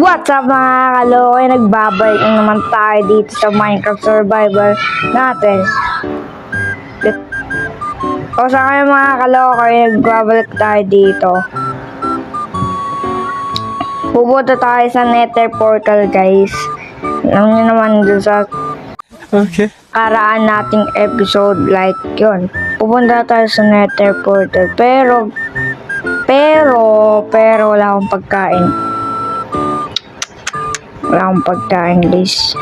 What's up mga kalokoy? Nagbabalik na naman tayo dito sa Minecraft Survival natin. O sa kayo mga kalokoy, nagbabalik tayo dito. Pupunta tayo sa Nether Portal, guys. Alam nyo naman doon sa karaan nating episode, like yun. Pupunta tayo sa Nether Portal. Pero wala akong pagkain. Wala akong pagkain, guys.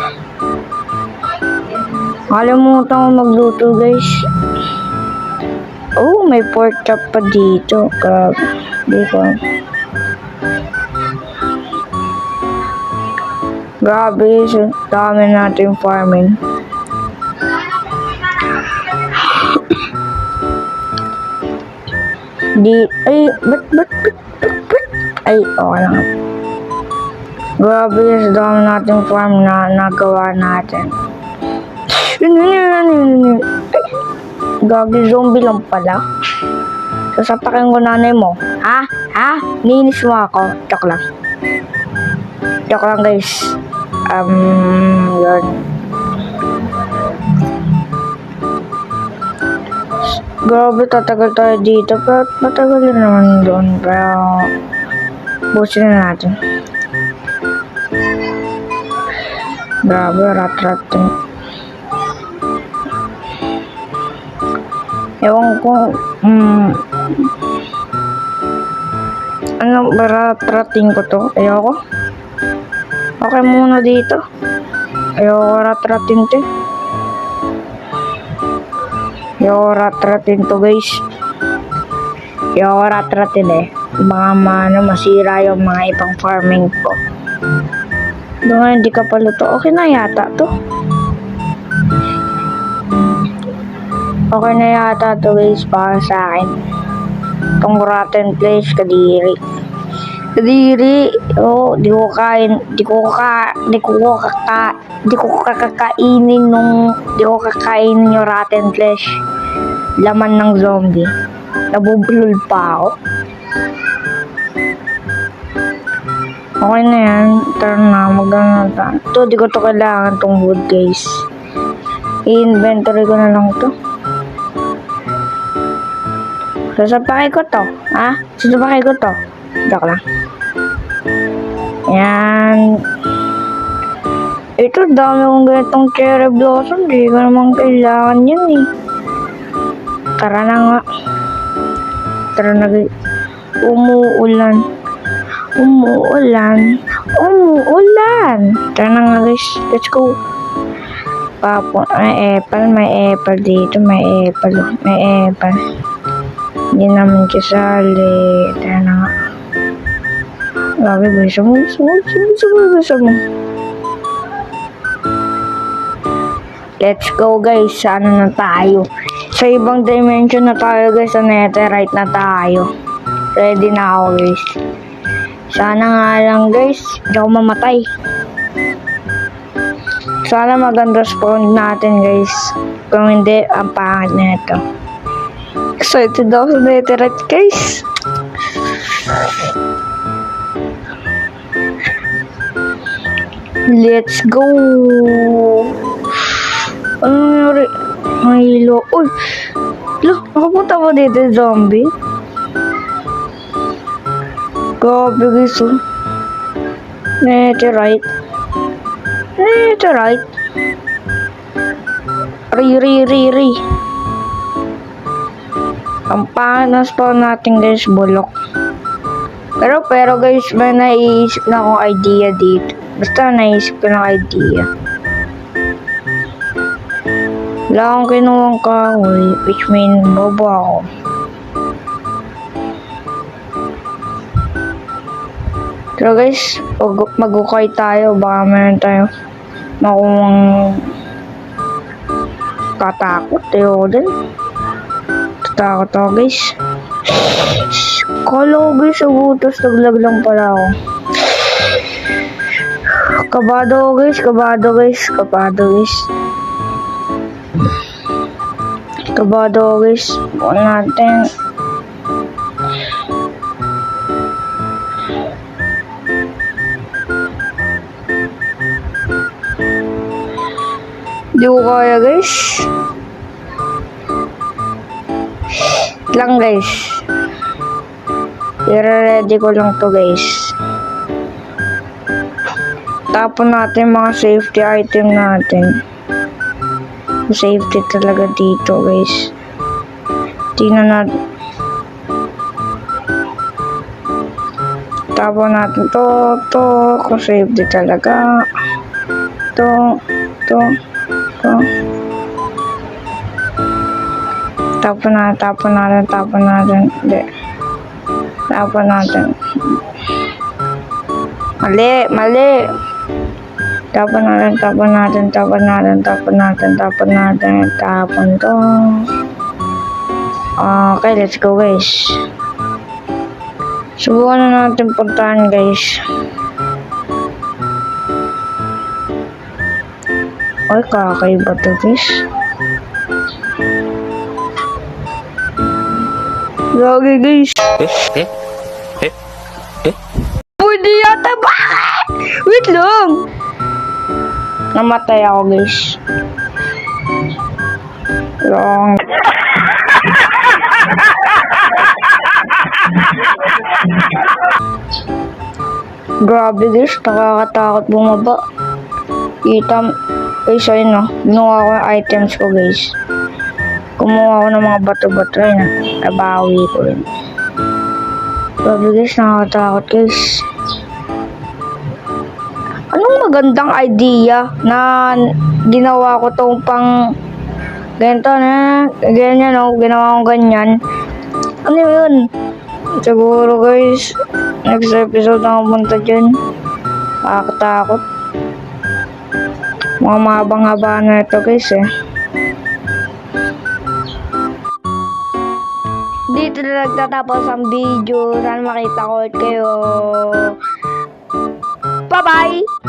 Kalimutan ko magluto, guys. Oh, may pork chop pa dito. Dito. Grabe, guys. Dami natin farming. Ay, okay lang. Grabe, guys. Dami natin farm na nagawa natin. Gagi, zombie lang pala. Sasapakin ko nanay mo. Ha? Ninis mo ako. Joke lang. Joke lang, guys. Yun. Grabe, tatagal tayo dito. Pero matagal din naman doon. Pero busin na natin. Grabe, rat-rat. Ewan ko, ano, rat-rating ko to? Ayoko. Okay muna dito. Ayoko rat-rating to. Ayoko rat-rating to, guys. Ayoko rat-rating eh. Baka masira yung mga ibang farming ko. Baka hindi ka paluto. Okay na yata to. Okay na yata to, guys, para sa akin. Itong rotten place, kadiri. Oh, di ko kakainin yung rotten flesh. Laman ng zombie. Nabubulol pa ako. Okay na yan. Tara na, maganda na. Ito, di ko to kailangan tong wood, guys. I-inventory ko na lang to. Sasapakay ko to. Sasapakay ko to. Joke lang. Yan. Ito, dami kong ganitong cherry blossom. Di ko naman kailangan yan eh. Tara na nga. Tara na, guys. Umuulan. Tara na nga, guys. Let's go. May apple dito. May apple. Hindi naman kasali. Tara na nga. Grabe, bisa mo. Let's go, guys. Sana na tayo. Sa ibang dimension na tayo, guys. Sa netherite na tayo. Ready na ako, guys. Sana nga lang, guys. Hindi ako mamatay. Sana maganda spawn natin, guys. Kung hindi, ang pangit na ito. Excited ako sa netherite, guys. Let's go. Ano nangyari? Mahilo. Uy! Nakapunta ba dito zombie? Grabe, guys. Netherite. Ri. Ang pangit na spawn natin, guys, bulok. Pero guys, may naiisip na akong idea dito. Basta naisip ko ng idea. Wala akong kinuwang kahoy, which mean bobo ako. Pero guys, mag-ukay tayo. Baka meron tayo makuwang katakot. Ayoko din. Tatakot ako, guys. Kala ko, guys, sa butas. Naglag lang pala ako. Kabado, guys. Bukan natin. Di ko kaya guys. Lang guys. I-ready ko lang to guys. Tapon natin mga safety item natin. Safety talaga dito guys. Tingnan natin. Tapon natin to. Kung safety talaga. To. Tapon natin. Hindi. Tapon natin. Mali. Tapon to. Okay, let's go guys. Subukan na natin puntahan guys. Ay, kakaiba to guys. Lagi guys. Pwede yata ba? Wait lang. Namatay ako guys. Long. Grabe guys, nakakatakot bumaba. Guys, ayun no. Binuha ko yung items ko guys. Kumuha ko ng mga bato-bato yun. Nabawi ko rin. Grabe guys, nakakatakot guys. Anong magandang idea na ginawa ko tong pang ganito na ganyan no, ginawa ko ganyan. Ano yun? Siguro guys, next episode na pumunta dyan. Nakakatakot. Mga mahabang-haba na ito guys eh. Dito na nagtatapos ang video. Sana makita ko ulit kayo. Bye-bye!